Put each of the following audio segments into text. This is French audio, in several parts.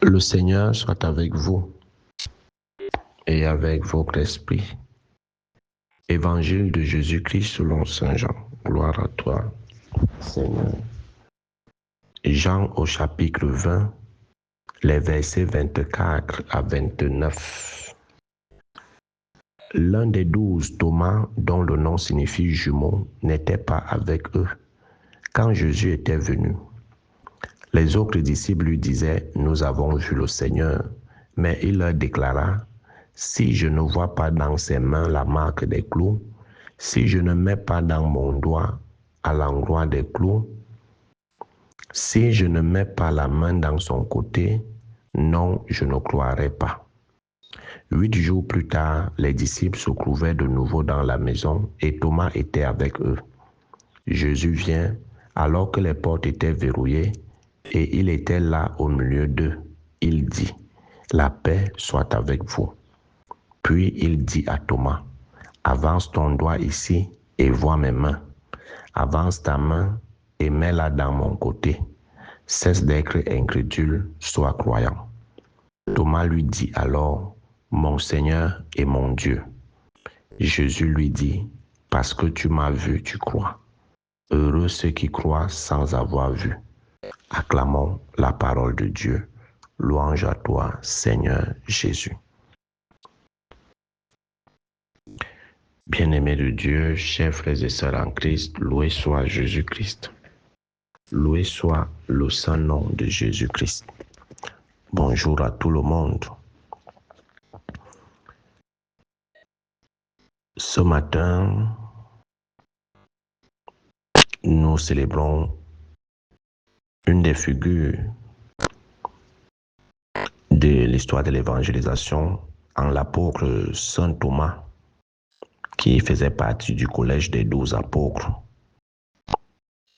Le Seigneur soit avec vous et avec votre esprit. Évangile de Jésus-Christ selon Saint Jean. Gloire à toi, Seigneur. Jean au chapitre 20, les versets 24 à 29. L'un des 12, Thomas, dont le nom signifie jumeau, n'était pas avec eux quand Jésus était venu. Les autres disciples lui disaient, « Nous avons vu le Seigneur. » Mais il leur déclara, « Si je ne vois pas dans ses mains la marque des clous, si je ne mets pas dans mon doigt à l'endroit des clous, si je ne mets pas la main dans son côté, non, je ne croirai pas. » 8 jours plus tard, les disciples se trouvaient de nouveau dans la maison et Thomas était avec eux. Jésus vient alors que les portes étaient verrouillées et il était là au milieu d'eux. Il dit, « La paix soit avec vous. » Puis il dit à Thomas, « Avance ton doigt ici et vois mes mains. Avance ta main et mets-la dans mon côté. Cesse d'être incrédule, sois croyant. » Thomas lui dit alors, « Mon Seigneur et mon Dieu. » Jésus lui dit, « Parce que tu m'as vu, tu crois. Heureux ceux qui croient sans avoir vu. » Acclamons la parole de Dieu. Louange à toi, Seigneur Jésus. Bien-aimés de Dieu, chers frères et sœurs en Christ, loué soit Jésus-Christ. Loué soit le saint nom de Jésus-Christ. Bonjour à tout le monde. Ce matin, nous célébrons une des figures de l'histoire de l'évangélisation en l'apôtre Saint Thomas, qui faisait partie du collège des 12 apôtres.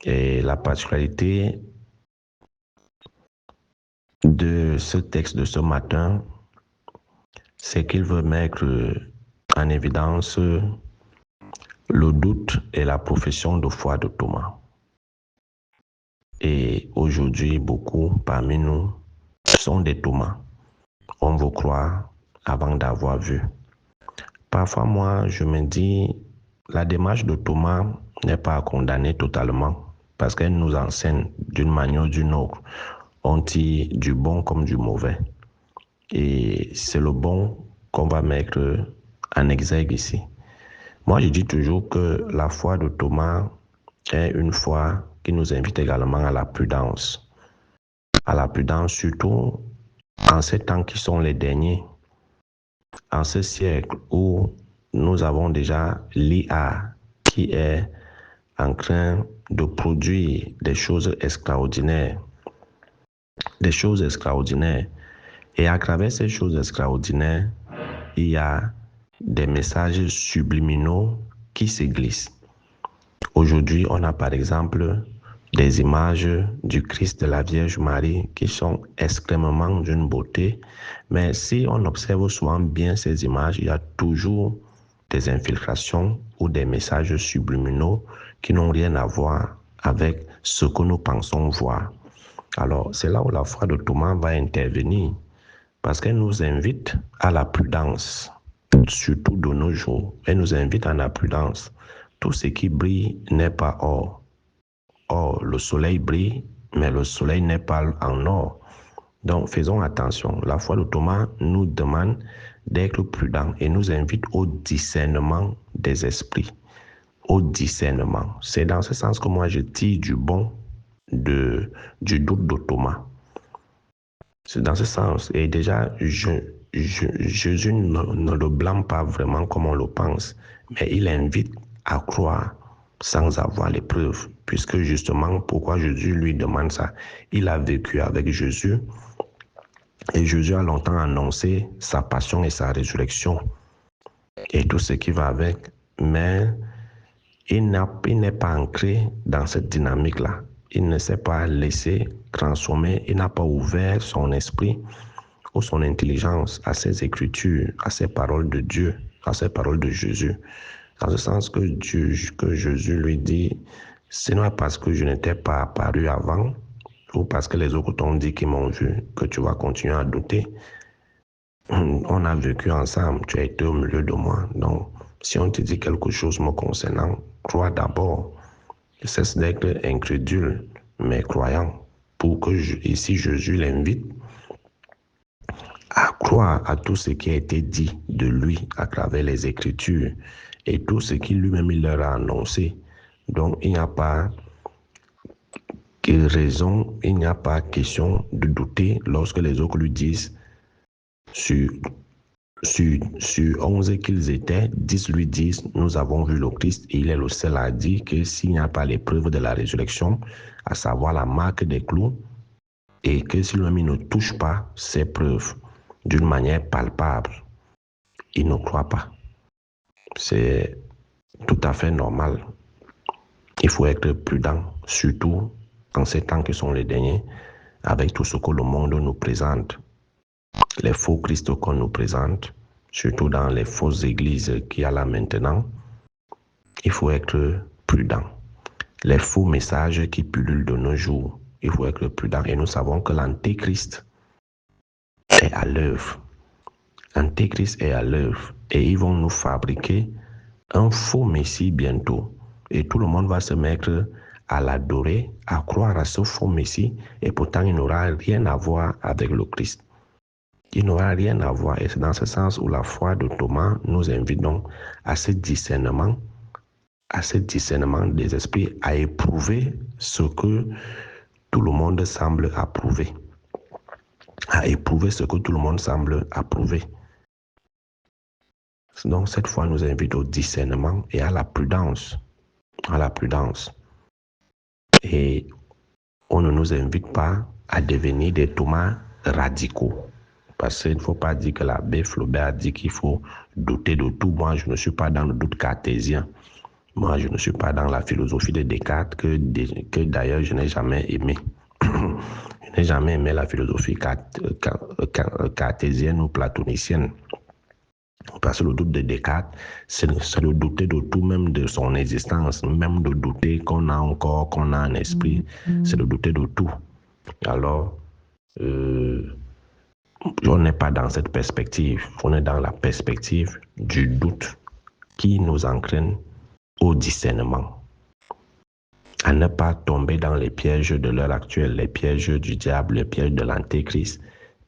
Et la particularité de ce texte de ce matin, c'est qu'il veut mettre en évidence le doute et la profession de foi de Thomas. Et aujourd'hui, beaucoup parmi nous sont des Thomas. On veut croire avant d'avoir vu. Parfois, moi, je me dis, la démarche de Thomas n'est pas à condamner totalement parce qu'elle nous enseigne d'une manière ou d'une autre. On tire du bon comme du mauvais. Et c'est le bon qu'on va mettre en exergue ici. Moi, je dis toujours que la foi de Thomas est une foi qui nous invite également à la prudence. À la prudence surtout en ces temps qui sont les derniers. En ce siècle où nous avons déjà l'IA qui est en train de produire des choses extraordinaires. Des choses extraordinaires. Et à travers ces choses extraordinaires, il y a des messages subliminaux qui se glissent. Aujourd'hui, on a par exemple des images du Christ de la Vierge Marie qui sont extrêmement d'une beauté. Mais si on observe souvent bien ces images, il y a toujours des infiltrations ou des messages subliminaux qui n'ont rien à voir avec ce que nous pensons voir. Alors, c'est là où la foi de Thomas va intervenir parce qu'elle nous invite à la prudence, surtout de nos jours. Elle nous invite à la prudence. Tout ce qui brille n'est pas or. Or, le soleil brille, mais le soleil n'est pas en or. Donc, faisons attention. La foi de Thomas nous demande d'être prudents et nous invite au discernement des esprits. Au discernement. C'est dans ce sens que moi, je tire du bon du doute de Thomas. C'est dans ce sens. Et déjà, Jésus ne le blâme pas vraiment comme on le pense, mais il invite à croire sans avoir les preuves. Puisque justement, pourquoi Jésus lui demande ça? Il a vécu avec Jésus et Jésus a longtemps annoncé sa passion et sa résurrection et tout ce qui va avec. Mais il n'est pas ancré dans cette dynamique-là. Il ne s'est pas laissé transformer, il n'a pas ouvert son esprit ou son intelligence à ces écritures, à ces paroles de Dieu, à ces paroles de Jésus. Dans ce sens que Jésus lui dit, ce n'est pas parce que je n'étais pas apparu avant ou parce que les autres t'ont dit qu'ils m'ont vu, que tu vas continuer à douter. On a vécu ensemble, tu as été au milieu de moi. Donc, si on te dit quelque chose me concernant, crois d'abord. Cesse d'être incrédule, mais croyant. Pour que ici Jésus l'invite à croire à tout ce qui a été dit de lui à travers les Écritures et tout ce qu'il lui-même leur a annoncé. Donc, il n'y a pas de raison, il n'y a pas question de douter lorsque les autres lui disent sur 11 qu'ils étaient, 10 lui disent, nous avons vu le Christ, et il est le seul à dire que s'il n'y a pas les preuves de la résurrection, à savoir la marque des clous, et que si lui-même ne touche pas ces preuves d'une manière palpable, il ne croit pas. C'est tout à fait normal. Il faut être prudent, surtout en ces temps qui sont les derniers, avec tout ce que le monde nous présente. Les faux Christ qu'on nous présente, surtout dans les fausses églises qu'il y a là maintenant, il faut être prudent. Les faux messages qui pullulent de nos jours, il faut être prudent. Et nous savons que l'antéchrist est à l'œuvre. L'antéchrist est à l'œuvre. Et ils vont nous fabriquer un faux messie bientôt. Et tout le monde va se mettre à l'adorer, à croire à ce faux messie. Et pourtant, il n'aura rien à voir avec le Christ. Il n'aura rien à voir. Et c'est dans ce sens où la foi de Thomas nous invite donc à ce discernement des esprits, à éprouver ce que tout le monde semble approuver. À éprouver ce que tout le monde semble approuver. Donc cette foi nous invite au discernement et à la prudence. À la prudence. Et on ne nous invite pas à devenir des Thomas radicaux. Parce qu'il ne faut pas dire que l'abbé Flaubert a dit qu'il faut douter de tout. Moi, je ne suis pas dans le doute cartésien. Moi, je ne suis pas dans la philosophie de Descartes que d'ailleurs je n'ai jamais aimé. Je n'ai jamais aimé la philosophie cartésienne ou platonicienne. Parce que le doute de Descartes, c'est de douter de tout, même de son existence, même de douter qu'on a un corps, qu'on a un esprit. C'est de douter de tout. Alors, on n'est pas dans cette perspective. On est dans la perspective du doute qui nous entraîne au discernement. À ne pas tomber dans les pièges de l'heure actuelle, les pièges du diable, les pièges de l'antéchrist,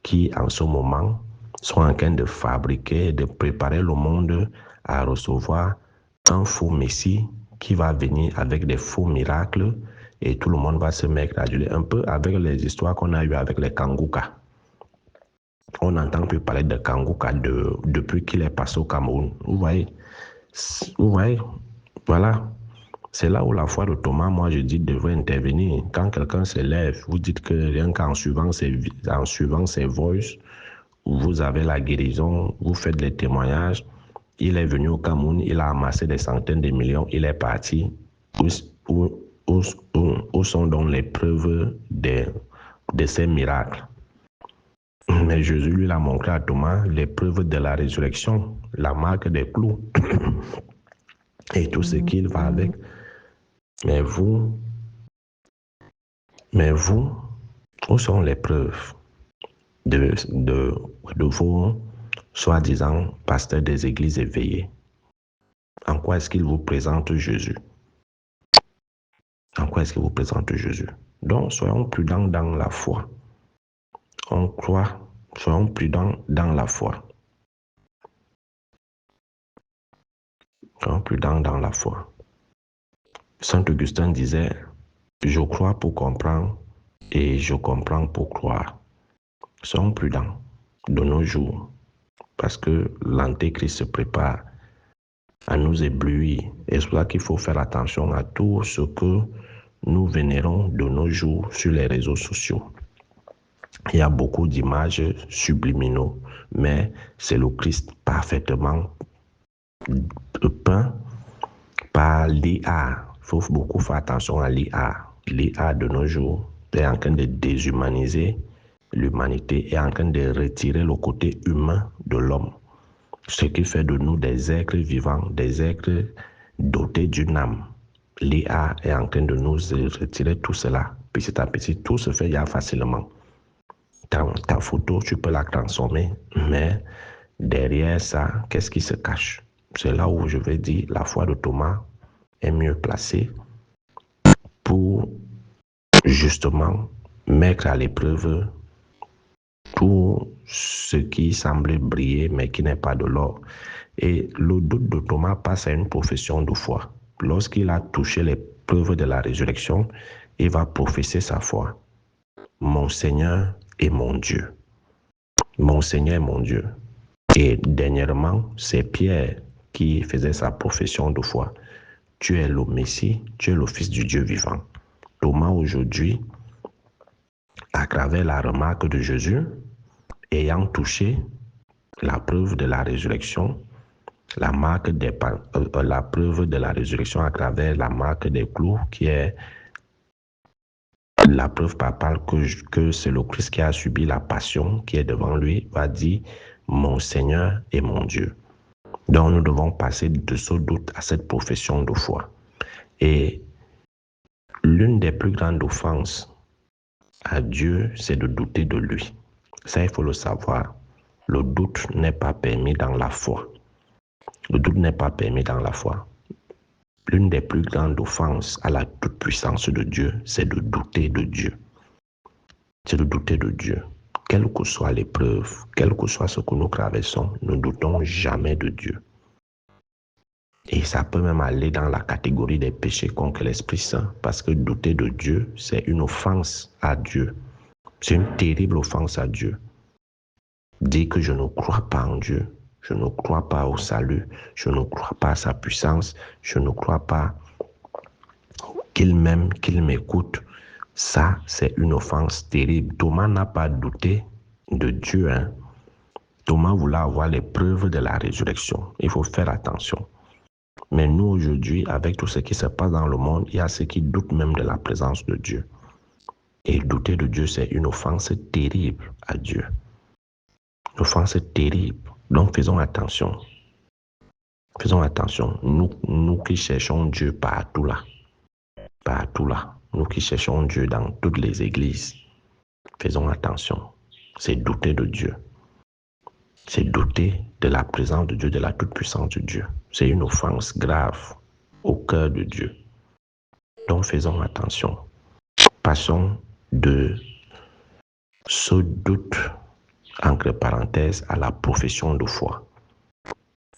qui en ce moment sont en train de fabriquer, de préparer le monde à recevoir un faux messie qui va venir avec des faux miracles et tout le monde va se mettre à aduler. Un peu avec les histoires qu'on a eues avec les Kanguka. On n'entend plus parler de Kanguka depuis qu'il est passé au Cameroun. Vous voyez, voilà. C'est là où la foi de Thomas, moi je dis, devrait intervenir. Quand quelqu'un s'élève, vous dites que rien qu'en suivant ses voices, vous avez la guérison, vous faites les témoignages. Il est venu au Cameroun, il a amassé des centaines de millions, il est parti. Où sont donc les preuves de ces miracles? Mais Jésus lui a montré à Thomas les preuves de la résurrection, la marque des clous et tout ce qu'il va avec. Mais vous, où sont les preuves de vos soi-disant pasteurs des églises éveillés? En quoi est-ce qu'ils vous présentent Jésus? En quoi est-ce qu'ils vous présentent Jésus? Donc, soyons prudents dans la foi. On croit, soyons prudents dans la foi. Soyons prudents dans la foi. Saint Augustin disait, je crois pour comprendre et je comprends pour croire. Soyons prudents de nos jours parce que l'antéchrist se prépare à nous éblouir. Et c'est pour ça qu'il faut faire attention à tout ce que nous vénérons de nos jours sur les réseaux sociaux. Il y a beaucoup d'images subliminaux, mais c'est le Christ parfaitement peint par l'IA. Il faut beaucoup faire attention à l'IA. L'IA de nos jours est en train de déshumaniser l'humanité, est en train de retirer le côté humain de l'homme. Ce qui fait de nous des êtres vivants, des êtres dotés d'une âme. L'IA est en train de nous retirer tout cela. petit à petit, tout se fait déjà facilement. Ta photo, tu peux la transformer, mais derrière ça, qu'est-ce qui se cache? C'est là où je vais dire la foi de Thomas est mieux placée pour justement mettre à l'épreuve tout ce qui semblait briller mais qui n'est pas de l'or. Et le doute de Thomas passe à une profession de foi. Lorsqu'il a touché les preuves de la résurrection, il va professer sa foi. Mon Seigneur et mon Dieu. Mon Seigneur et mon Dieu. Et dernièrement, c'est Pierre qui faisait sa profession de foi. Tu es le Messie, tu es le Fils du Dieu vivant. Thomas aujourd'hui, à travers la remarque de Jésus, ayant touché la preuve de la résurrection, la preuve de la résurrection à travers la marque des clous, qui est la preuve papale que c'est le Christ qui a subi la passion qui est devant lui, va dire mon Seigneur et mon Dieu. Donc nous devons passer de ce doute à cette profession de foi. Et l'une des plus grandes offenses à Dieu, c'est de douter de lui. Ça, il faut le savoir. Le doute n'est pas permis dans la foi. Le doute n'est pas permis dans la foi. L'une des plus grandes offenses à la toute-puissance de Dieu, c'est de douter de Dieu. C'est de douter de Dieu. Quelle que soit l'épreuve, quel que soit ce que nous traversons, ne doutons jamais de Dieu. Et ça peut même aller dans la catégorie des péchés contre l'Esprit Saint, parce que douter de Dieu, c'est une offense à Dieu. C'est une terrible offense à Dieu. Dire que je ne crois pas en Dieu, je ne crois pas au salut, je ne crois pas à sa puissance, je ne crois pas qu'il m'aime, qu'il m'écoute, ça, c'est une offense terrible. Thomas n'a pas douté de Dieu. Thomas voulait avoir les preuves de la résurrection. Il faut faire attention. Mais nous, aujourd'hui, avec tout ce qui se passe dans le monde, il y a ceux qui doutent même de la présence de Dieu. Et douter de Dieu, c'est une offense terrible à Dieu. Une offense terrible. Donc, faisons attention. Faisons attention. Nous qui cherchons Dieu partout là. Partout là. Nous qui cherchons Dieu dans toutes les églises. Faisons attention. C'est douter de Dieu. C'est douter de la présence de Dieu, de la toute-puissance de Dieu. C'est une offense grave au cœur de Dieu. Donc faisons attention. Passons de ce doute, entre parenthèses, à la profession de foi.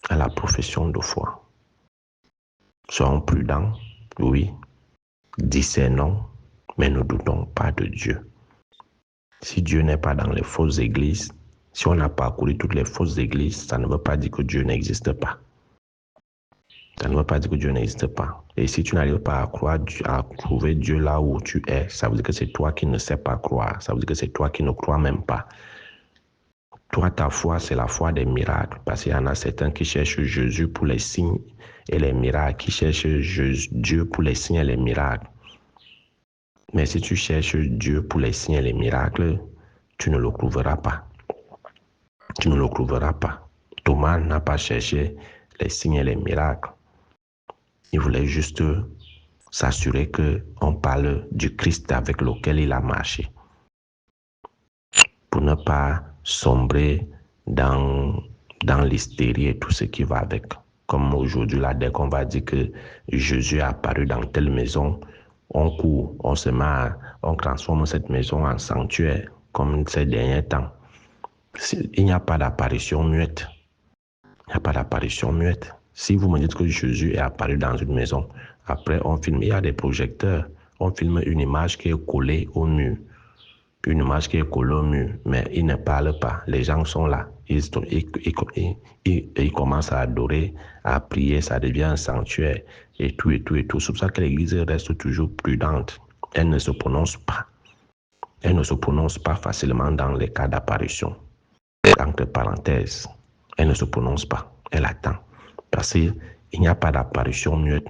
À la profession de foi. Soyons prudents, oui. Discernons, mais ne doutons pas de Dieu. Si Dieu n'est pas dans les fausses églises, si on a parcouru toutes les fausses églises, ça ne veut pas dire que Dieu n'existe pas. Ça ne veut pas dire que Dieu n'existe pas. Et si tu n'arrives pas à trouver Dieu là où tu es, ça veut dire que c'est toi qui ne sais pas croire. Ça veut dire que c'est toi qui ne crois même pas. Toi, ta foi, c'est la foi des miracles. Parce qu'il y en a certains qui cherchent Jésus pour les signes et les miracles, qui cherchent Dieu pour les signes et les miracles. Mais si tu cherches Dieu pour les signes et les miracles, tu ne le trouveras pas. Tu ne le trouveras pas. Thomas n'a pas cherché les signes et les miracles. Il voulait juste s'assurer qu'on parle du Christ avec lequel il a marché. Pour ne pas sombrer dans l'hystérie et tout ce qui va avec. Comme aujourd'hui, là, dès qu'on va dire que Jésus est apparu dans telle maison, on court, on transforme cette maison en sanctuaire, comme ces derniers temps. Il n'y a pas d'apparition muette. Il n'y a pas d'apparition muette. Si vous me dites que Jésus est apparu dans une maison, après on filme, il y a des projecteurs, on filme une image qui est collée au mur. Une image qui est collée au mur, mais il ne parle pas. Les gens sont là. Ils commencent à adorer, à prier, ça devient un sanctuaire et tout, et tout, et tout. C'est pour ça que l'Église reste toujours prudente. Elle ne se prononce pas. Elle ne se prononce pas facilement dans les cas d'apparition. Entre parenthèses, elle ne se prononce pas. Elle attend. Parce qu'il n'y a pas d'apparition muette.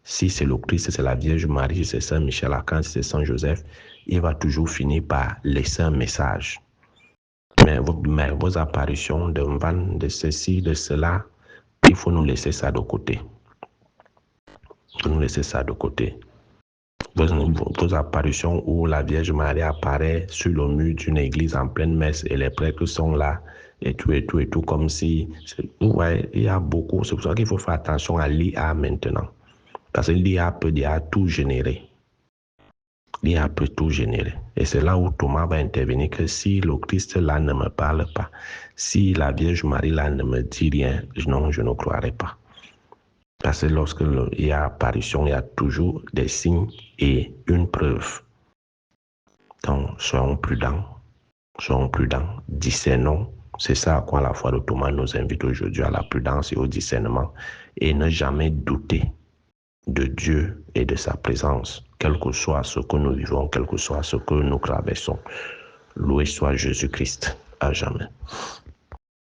Si c'est le Christ, c'est la Vierge Marie, c'est Saint Michel Archange, c'est Saint Joseph, il va toujours finir par laisser un message. Mais vos apparitions de vannes, de ceci, de cela, il faut nous laisser ça de côté. Il faut nous laisser ça de côté. vos apparitions où la Vierge Marie apparaît sur le mur d'une église en pleine messe et les prêtres sont là et tout, comme si... Ouais, il y a beaucoup. C'est pour ça qu'il faut faire attention à l'IA maintenant. Parce que l'IA peut déjà tout générer. L'IA peut tout générer. Et c'est là où Thomas va intervenir que si le Christ là ne me parle pas, si la Vierge Marie là ne me dit rien, non, je ne croirai pas. Parce que lorsqu'il y a apparition, il y a toujours des signes et une preuve. Donc, soyons prudents, discernons. C'est ça à quoi la foi de Thomas nous invite aujourd'hui, à la prudence et au discernement. Et ne jamais douter de Dieu et de sa présence, quel que soit ce que nous vivons, quel que soit ce que nous traversons. Loué soit Jésus-Christ, à jamais.